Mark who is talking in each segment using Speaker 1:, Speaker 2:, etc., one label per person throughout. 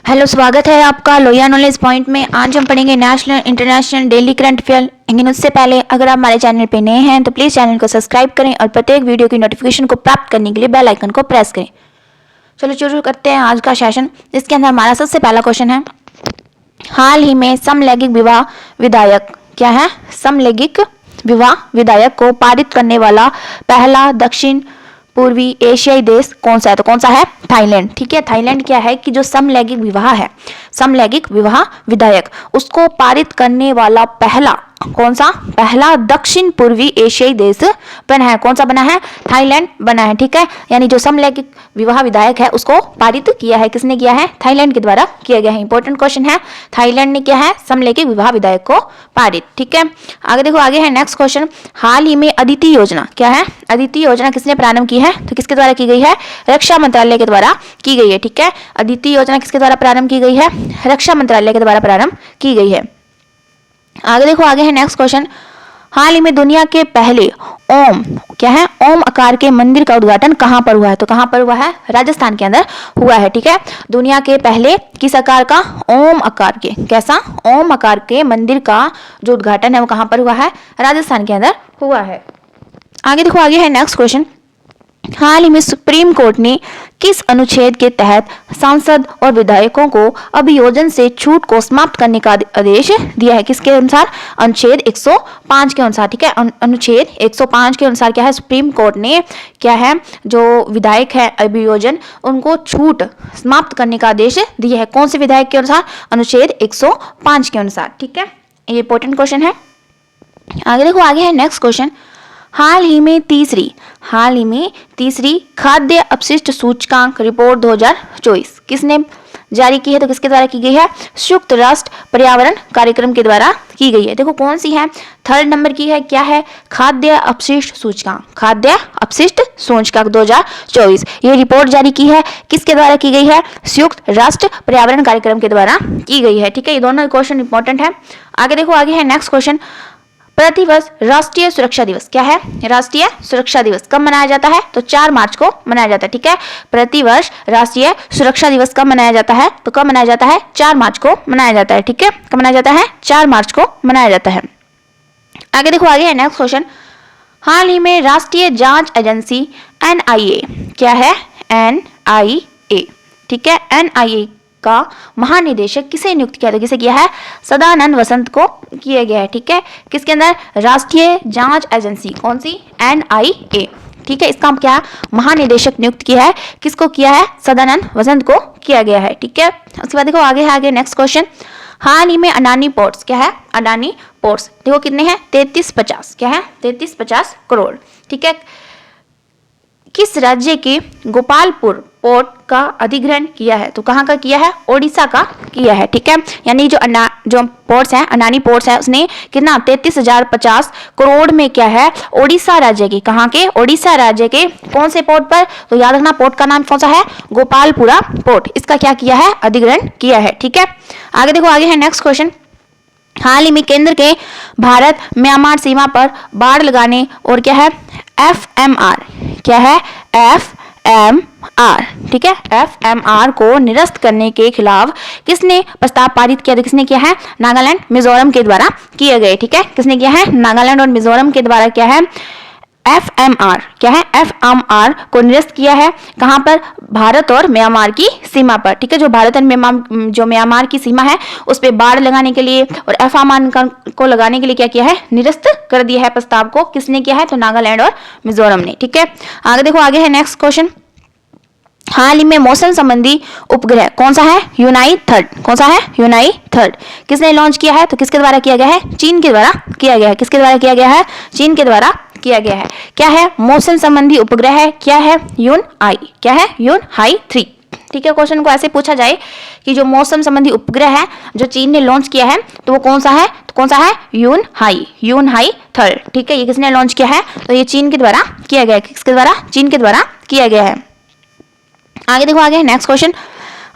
Speaker 1: Hello, स्वागत है आपका लोहिया नॉलेज पॉइंट में। आज हम पढ़ेंगे national international daily current affair. लेकिन उससे पहले अगर आप हमारे चैनल पे नए हैं तो प्लीज़ चैनल को सब्सक्राइब करें और प्रत्येक वीडियो की नोटिफिकेशन को प्राप्त करने के लिए बेल आइकन को प्रेस करें। चलो शुरू करते हैं आज का सेशन। इसके अंदर हमारा सबसे पहला क्वेश्चन है, हाल ही में समलैंगिक विवाह विधेयक क्या है? समलैंगिक विवाह विधेयक को पारित करने वाला पहला दक्षिण पूर्वी एशियाई देश कौन सा है? तो कौन सा है? थाईलैंड। ठीक है, थाईलैंड क्या है कि जो समलैंगिक विवाह है, समलैंगिक विवाह विधेयक, उसको पारित करने वाला पहला कौन सा? पहला दक्षिण पूर्वी एशियाई देश बना है। कौन सा बना है? थाईलैंड बना है। ठीक है, यानी जो समलैंगिक विवाह विधेयक है उसको पारित किया है। किसने किया है? थाईलैंड के द्वारा किया गया है। इंपॉर्टेंट क्वेश्चन है, थाईलैंड ने किया है समलैंगिक विवाह विधेयक को पारित। ठीक है, आगे देखो, आगे है नेक्स्ट क्वेश्चन, हाल ही में अदिति योजना क्या है? अदिति योजना किसने प्रारंभ की है? तो किसके द्वारा की गई है? रक्षा मंत्रालय के द्वारा की गई है। ठीक है, अदिति योजना किसके द्वारा प्रारंभ की गई है? रक्षा मंत्रालय के द्वारा प्रारंभ की गई है। आगे देखो, आगे है नेक्स्ट क्वेश्चन, हाल ही में दुनिया के पहले ओम क्या है? ओम आकार के मंदिर का उद्घाटन कहां पर हुआ है? तो कहां पर हुआ है? राजस्थान के अंदर हुआ है। ठीक है, दुनिया के पहले किस आकार का? ओम आकार के। कैसा? ओम आकार के मंदिर का जो उद्घाटन है वो कहां पर हुआ है? राजस्थान के अंदर हुआ है। आगे देखो, आगे है नेक्स्ट क्वेश्चन, हाल ही में सुप्रीम कोर्ट ने किस अनुच्छेद के तहत सांसद और विधायकों को अभियोजन से छूट को समाप्त करने का आदेश दिया है? किसके अनुसार? अनुच्छेद 105 के अनुसार। ठीक है, अनुच्छेद 105 के अनुसार क्या है? सुप्रीम कोर्ट ने क्या है, जो विधायक है अभियोजन, उनको छूट समाप्त करने का आदेश दिया है। कौन से विधायक के अनुसार? अनुच्छेद 105 के अनुसार। ठीक है, ये इंपॉर्टेंट क्वेश्चन है। आगे देखो, आगे है नेक्स्ट क्वेश्चन, हाल ही में तीसरी खाद्य अपशिष्ट सूचकांक रिपोर्ट 2024 किसने जारी की है? तो किसके द्वारा की गई है? संयुक्त राष्ट्र पर्यावरण कार्यक्रम के द्वारा की गई है। देखो कौन सी है? थर्ड नंबर की है। क्या है? खाद्य अपशिष्ट सूचकांक, खाद्य अपशिष्ट सूचकांक 2024। ये रिपोर्ट जारी की है, किसके द्वारा की गई है? संयुक्त राष्ट्र पर्यावरण कार्यक्रम के द्वारा की गई है। ठीक है, ये दोनों क्वेश्चन इंपॉर्टेंट है। आगे देखो, आगे है नेक्स्ट क्वेश्चन, प्रतिवर्ष राष्ट्रीय सुरक्षा दिवस क्या है? राष्ट्रीय सुरक्षा दिवस कब मनाया जाता है? तो 4 मार्च को मनाया जाता है। ठीक है, प्रतिवर्ष राष्ट्रीय सुरक्षा दिवस कब मनाया जाता है? तो कब मनाया जाता है? 4 मार्च को मनाया जाता है। ठीक है, कब मनाया जाता है? 4 मार्च को मनाया जाता है। आगे देखो, आगे है नेक्स्ट क्वेश्चन, हाल ही में राष्ट्रीय जांच एजेंसी NIA क्या है? NIA। ठीक है, NIA का महानिदेशक किसे नियुक्त किया? तो किसे किया है? सदानंद वसंत को किया गया है। ठीक है, किसके अंदर? राष्ट्रीय जांच एजेंसी, कौन सी? NIA। ठीक है, इसका क्या महानिदेशक नियुक्त किया है? किसको किया है? सदानंद वसंत को किया गया है। ठीक है, उसके बाद देखो, आगे है आगे नेक्स्ट क्वेश्चन, हाल ही में अडानी पोर्ट्स क्या है? अडानी पोर्ट्स देखो कितने हैं? 3350 क्या है? 3350 करोड़। ठीक है, किस राज्य के गोपालपुर पोर्ट का अधिग्रहण किया है? तो कहाँ का किया है? ओडिशा का किया है। ठीक है, यानी जो पोर्ट्स हैं, अडानी पोर्ट्स है, उसने कितना? 33,050 करोड़ में क्या है? ओडिशा राज्य के, कहाँ के? ओडिशा राज्य के कौन से पोर्ट पर? तो याद रखना, पोर्ट का नाम कौन सा है? गोपालपुरा पोर्ट। इसका क्या किया है? अधिग्रहण किया है। ठीक है, आगे देखो, आगे है नेक्स्ट क्वेश्चन, हाल ही में केंद्र के भारत म्यांमार सीमा पर बाड़ लगाने और क्या है? FMR क्या है? FMR। ठीक है, FMR को निरस्त करने के खिलाफ किसने प्रस्ताव पारित किया? तो किसने किया है? नागालैंड मिजोरम के द्वारा किए गए। ठीक है, किसने किया है? नागालैंड और मिजोरम के द्वारा क्या है? FMR क्या है? FMR को निरस्त किया है। कहां पर? भारत और म्यांमार की सीमा पर। ठीक है, जो भारत और म्यांमार की सीमा है उस पर बाड़ लगाने के लिए और FMR को लगाने के लिए क्या किया है? निरस्त कर दिया है प्रस्ताव को। किसने किया है? तो नागालैंड और मिजोरम ने। ठीक है, आगे देखो, आगे है नेक्स्ट क्वेश्चन, हाल ही में मौसम संबंधी उपग्रह कौन सा है? यूनाई-3 कौन सा है? यूनाई-3 किसने लॉन्च किया है? तो किसके द्वारा किया गया है? चीन के द्वारा किया गया है। किसके द्वारा किया गया है? चीन के द्वारा किया गया है। क्या है? मौसम संबंधी उपग्रह है। क्या है? यून-आई। क्या है? यून-हाई-3। ठीक है, क्वेश्चन को ऐसे पूछा जाए कि जो मौसम संबंधी उपग्रह है जो चीन ने लॉन्च किया है तो वो कौन सा है? तो कौन सा है? यून-हाई-3। ठीक है, ये किसने लॉन्च किया है? तो ये चीन के द्वारा किया गया है। किसके द्वारा? चीन के द्वारा किया गया है। आगे देखो, आगे नेक्स्ट क्वेश्चन,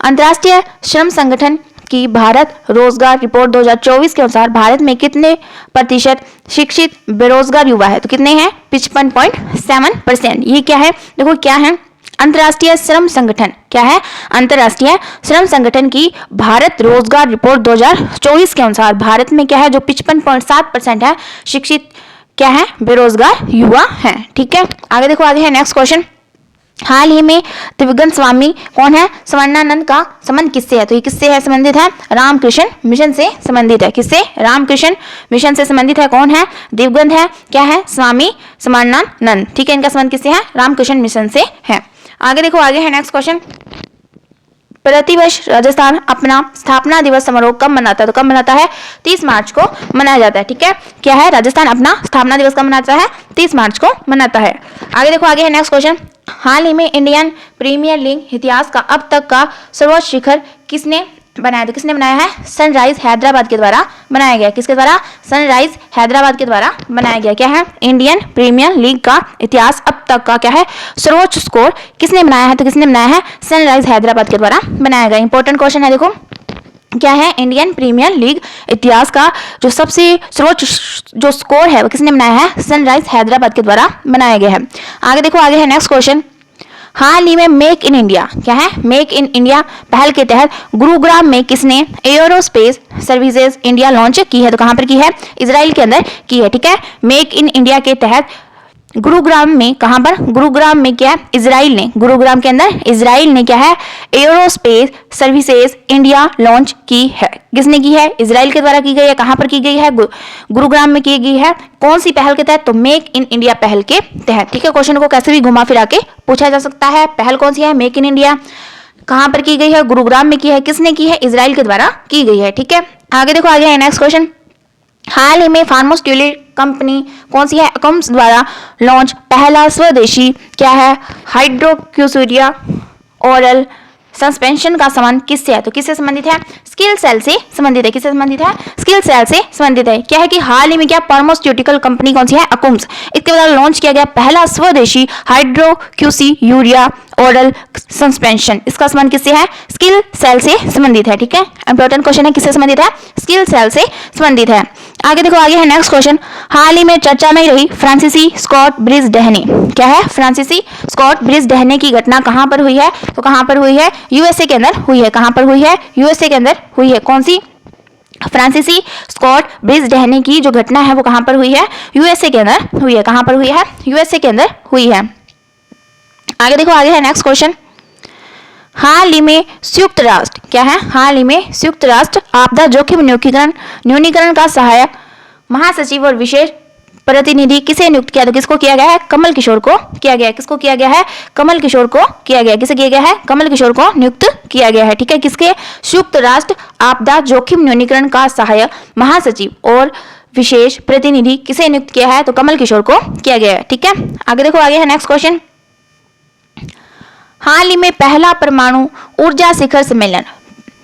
Speaker 1: अंतर्राष्ट्रीय श्रम संगठन की भारत रोजगार रिपोर्ट 2024 के अनुसार भारत में कितने प्रतिशत शिक्षित बेरोजगार युवा है? तो कितने हैं? 55.7%। ये क्या है? देखो क्या है? अंतर्राष्ट्रीय श्रम संगठन क्या है? अंतर्राष्ट्रीय श्रम संगठन की भारत रोजगार रिपोर्ट 2024 के अनुसार भारत में क्या है, जो 55.7% है शिक्षित क्या है, बेरोजगार युवा हैं। ठीक है, आगे देखो, आगे है नेक्स्ट क्वेश्चन। हाल ही में त्रिविक्रम स्वामी कौन है, स्वर्णानंद का संबंध किससे है? तो ये किससे है संबंधित है? रामकृष्ण मिशन से संबंधित है। किससे? रामकृष्ण मिशन से संबंधित है। कौन है? दिवंगत है क्या है, स्वामी स्वर्णानंद। ठीक है, इनका संबंध किससे है? रामकृष्ण मिशन से है। आगे देखो, आगे है नेक्स्ट क्वेश्चन। प्रतिवर्ष राजस्थान अपना स्थापना दिवस समारोह कब मनाता है? तो कब मनाता है? 30 मार्च को मनाया जाता है। ठीक है, क्या है, राजस्थान अपना स्थापना दिवस कब मनाता है? 30 मार्च को मनाता है। आगे देखो, आगे है नेक्स्ट क्वेश्चन। हाल ही में इंडियन प्रीमियर लीग इतिहास का अब तक का सर्वोच्च शिखर किसने बनाया? तो किसने बनाया है? सनराइज हैदराबाद के द्वारा बनाया गया। किसके द्वारा? सनराइज हैदराबाद के द्वारा बनाया गया। क्या है? इंडियन प्रीमियर लीग का इतिहास अब तक का क्या है, सर्वोच्च स्कोर किसने बनाया है? तो किसने बनाया है? सनराइज हैदराबाद के द्वारा बनाया गया। इंपॉर्टेंट क्वेश्चन है, देखो क्या है, इंडियन प्रीमियर लीग इतिहास का जो सबसे सर्वोच्च जो स्कोर है वो किसने बनाया है? सनराइज हैदराबाद के द्वारा बनाया गया है। आगे देखो, आगे है नेक्स्ट क्वेश्चन। हाल ही में मेक इन इंडिया क्या है, मेक इन इंडिया पहल के तहत गुरुग्राम में किसने एयरोस्पेस सर्विसेज इंडिया लॉन्च की है? तो कहां पर की है? इजराइल के अंदर की है। ठीक है, मेक इन इंडिया के तहत गुरुग्राम में, कहां पर? गुरुग्राम में क्या है, इजराइल ने, गुरुग्राम के अंदर इजराइल ने क्या है, एयरोस्पेस सर्विसेज इंडिया लॉन्च की है। किसने की है? इजराइल के द्वारा की गई है। कहां पर की गई है? गुरुग्राम में की गई है। कौन सी पहल के तहत? तो मेक इन इंडिया पहल के तहत। ठीक है, क्वेश्चन को कैसे भी घुमा फिरा के पूछा जा सकता है। पहल कौन सी है? Make in India. कहां पर की गई है? गुरुग्राम में की है। किसने की है? इजराइल के द्वारा की गई है। ठीक है, आगे देखो, आगे है नेक्स्ट क्वेश्चन। हाल ही में फार्मास्यूटिकल कंपनी कौन सी है? अकम्स द्वारा लॉन्च पहला स्वदेशी क्या है, हाइड्रोक्यूसिडिया ओरल सस्पेंशन का संबंध किससे है? तो किससे संबंधित है? स्किल सेल से संबंधित है। किससे संबंधित है? स्किल सेल से संबंधित है। क्या है कि हाल ही में क्या फार्मास्यूटिकल कंपनी कौन सी है? अकुम्स, इसके द्वारा लॉन्च किया गया पहला स्वदेशी हाइड्रोक्यूसियूरिया ओरल सस्पेंशन, इसका संबंध किससे है? स्किल सेल से संबंधित है। ठीक है, इंपॉर्टेंट क्वेश्चन है, किससे संबंधित है? स्किल सेल से संबंधित है। आगे देखो, आगे है नेक्स्ट क्वेश्चन। हाल ही में चर्चा में रही फ्रांसीसी स्कॉट ब्रिज ढहने क्या है, फ्रांसीसी स्कॉट ब्रिज ढहने की घटना कहां पर हुई है? तो कहां पर हुई है? यूएसए के अंदर हुई है। कहां पर हुई है? यूएसए के अंदर हुई है। कौन सी? फ्रांसीसी स्कॉट ब्रिज ढहने की जो घटना है वो कहां पर हुई है? यूएसए के अंदर हुई है। कहां पर हुई है? यूएसए के अंदर हुई है। आगे देखो, आगे है नेक्स्ट क्वेश्चन। हाल ही में संयुक्त राष्ट्र क्या है, हाल ही में संयुक्त राष्ट्र आपदा जोखिम न्यूनीकरण का सहायक महासचिव और विशेष प्रतिनिधि किसे नियुक्त किया? तो किसको किया गया है? कमल किशोर को किया गया है। किसको किया गया है? कमल किशोर को किया गया है। किसे किया गया है? कमल किशोर को नियुक्त किया गया है। ठीक है, किसके? संयुक्त राष्ट्र आपदा जोखिम न्यूनीकरण का सहायक महासचिव और विशेष प्रतिनिधि किसे नियुक्त किया है? तो कमल किशोर को किया गया है। ठीक है, आगे देखो, आगे है नेक्स्ट क्वेश्चन। हाल ही में पहला परमाणु ऊर्जा शिखर सम्मेलन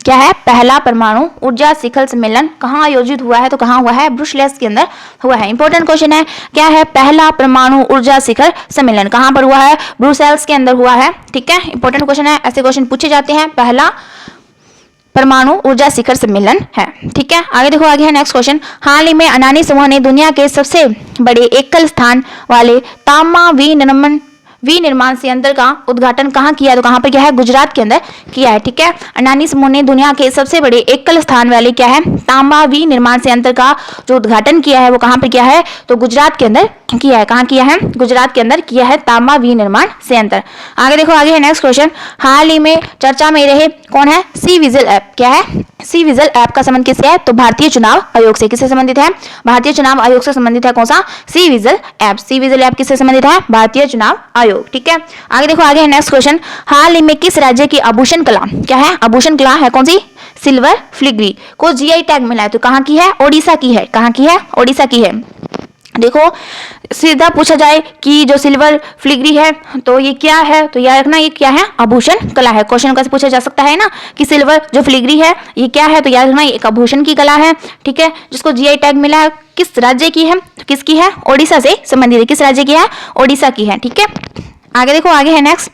Speaker 1: क्या है? पहला परमाणु ऊर्जा शिखर सम्मेलन कहाँ आयोजित हुआ है? तो कहाँ हुआ है? ब्रुसेल्स के अंदर हुआ है। इंपॉर्टेंट क्वेश्चन है, क्या है? पहला परमाणु ऊर्जा शिखर सम्मेलन कहाँ पर हुआ है? ब्रुसेल्स के अंदर हुआ है। ठीक है, इंपॉर्टेंट क्वेश्चन है, ऐसे क्वेश्चन पूछे जाते हैं। पहला परमाणु ऊर्जा शिखर सम्मेलन है। ठीक है, आगे देखो, आगे है नेक्स्ट क्वेश्चन। हाल ही में अडानी समूह ने दुनिया के सबसे बड़े एकल स्थान वाले तांबा विनिर्माण संयंत्र का उद्घाटन कहाँ किया है? तो कहाँ पर किया है? गुजरात के अंदर किया है। ठीक है, अडानी समूह ने दुनिया के सबसे बड़े एकल स्थान वाले क्या है, तांबा विनिर्माण संयंत्र का जो उद्घाटन किया है वो कहाँ पर किया है? तो गुजरात के अंदर किया है। कहाँ किया है? गुजरात के अंदर किया है तांबा विनिर्माण संयंत्र। आगे देखो, आगे है नेक्स्ट क्वेश्चन। हाल ही में चर्चा में रहे कौन है? सी विजिल ऐप क्या है? सी विजिल ऐप का संबंध किससे है? तो भारतीय चुनाव आयोग से। किससे संबंधित है? भारतीय चुनाव आयोग से संबंधित है। कौन सा? C vigil app. C vigil app किससे संबंधित है? भारतीय चुनाव आयोग। ठीक है, आगे देखो, आगे है नेक्स्ट क्वेश्चन। हाल ही में किस राज्य की आभूषण कला क्या है? आभूषण कला है कौन सी? सिल्वर फिलिग्री को जीआई टैग मिला है। तो कहाँ की है? ओडिशा की है। कहाँ की है? ओडिशा की है। देखो, सीधा पूछा जाए कि जो सिल्वर फिलिग्री है तो ये क्या है, तो याद रखना ये क्या है? आभूषण कला है। क्वेश्चन कैसे पूछा जा सकता है ना कि सिल्वर जो फिलिग्री है ये क्या है, तो याद रखना ये एक आभूषण की कला है। ठीक है, जिसको जीआई टैग मिला है। किस राज्य की है? तो किसकी है? ओडिशा से संबंधित है। किस राज्य की है? ओडिशा की है। ठीक है, आगे देखो, आगे है नेक्स्ट।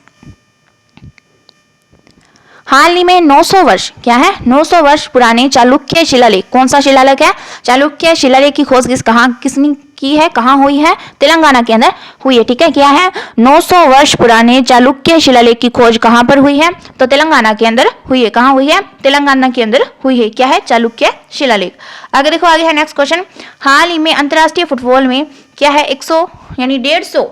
Speaker 1: हाल ही में 900 वर्ष क्या है? 900 वर्ष पुराने चालुक्य शिलालेख, कौन सा शिलालेख है? चालुक्य शिलालेख की खोज किसने की है, कहाँ हुई है? तेलंगाना के अंदर हुई है। ठीक है, क्या है? 900 वर्ष पुराने चालुक्य शिलालेख की खोज कहाँ पर हुई है? तो तेलंगाना के अंदर हुई है। कहाँ हुई है? तेलंगाना के अंदर हुई है। क्या है? चालुक्य शिलालेख। आगे देखो, आगे है नेक्स्ट क्वेश्चन। हाल ही में अंतर्राष्ट्रीय फुटबॉल में क्या है 100 यानी 150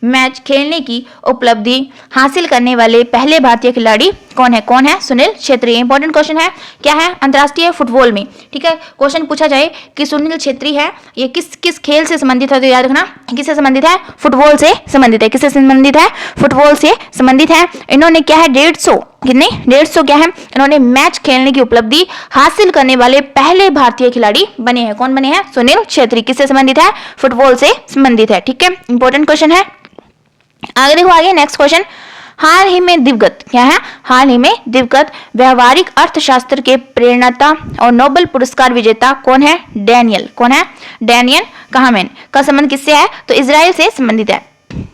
Speaker 1: मैच खेलने की उपलब्धि हासिल करने वाले पहले भारतीय खिलाड़ी कौन है? कौन है? सुनील छेत्री। इंपॉर्टेंट क्वेश्चन है। क्या है? अंतर्राष्ट्रीय फुटबॉल में। ठीक है, क्वेश्चन पूछा जाए कि सुनील छेत्री है, ये किस किस खेल से संबंधित है? तो याद रखना, किससे संबंधित है? फुटबॉल से संबंधित है। किससे संबंधित है? फुटबॉल से संबंधित है। इन्होंने क्या है 150 कितने 150 क्या है? इन्होंने मैच खेलने की उपलब्धि हासिल करने वाले पहले भारतीय खिलाड़ी बने हैं। कौन बने हैं? सुनील छेत्री। किससे संबंधित है? फुटबॉल से संबंधित है। ठीक है, इंपॉर्टेंट क्वेश्चन है। आगे देखो, आगे नेक्स्ट क्वेश्चन। हाल ही में दिवंगत, क्या है? हाल ही में दिवंगत व्यवहारिक अर्थशास्त्र के प्रेरणाता और नोबेल पुरस्कार विजेता कौन है? डैनियल। कौन है? डैनियल कहनेमान का संबंध किससे है? तो इजराइल से संबंधित है।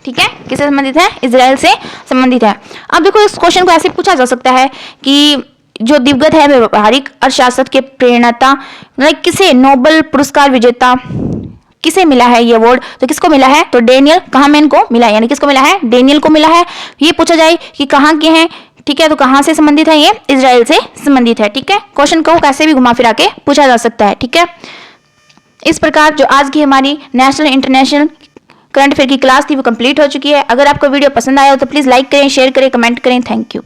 Speaker 1: ठीक है, किससे संबंधित है? इजराइल से संबंधित है। अब देखो, इस क्वेश्चन को ऐसे पूछा जा सकता है कि जो दिवंगत है व्यवहारिक अर्थशास्त्र के प्रेरणाता, मतलब किसे नोबेल पुरस्कार विजेता किसे मिला है ये अवार्ड? तो किसको मिला है? तो डेनियल कहनेमान को मिला है। यानी किसको मिला है? डेनियल को मिला है। ये पूछा जाए कि कहाँ के हैं, ठीक है, तो कहाँ से संबंधित है? ये इजराइल से संबंधित है। ठीक है, क्वेश्चन को कैसे भी घुमा फिरा के पूछा जा सकता है। ठीक है, इस प्रकार जो आज की हमारी नेशनल इंटरनेशनल करंट अफेयर की क्लास थी वो कंप्लीट हो चुकी है। अगर आपको वीडियो पसंद आया हो तो प्लीज लाइक करें, शेयर करें, कमेंट करें। Thank you.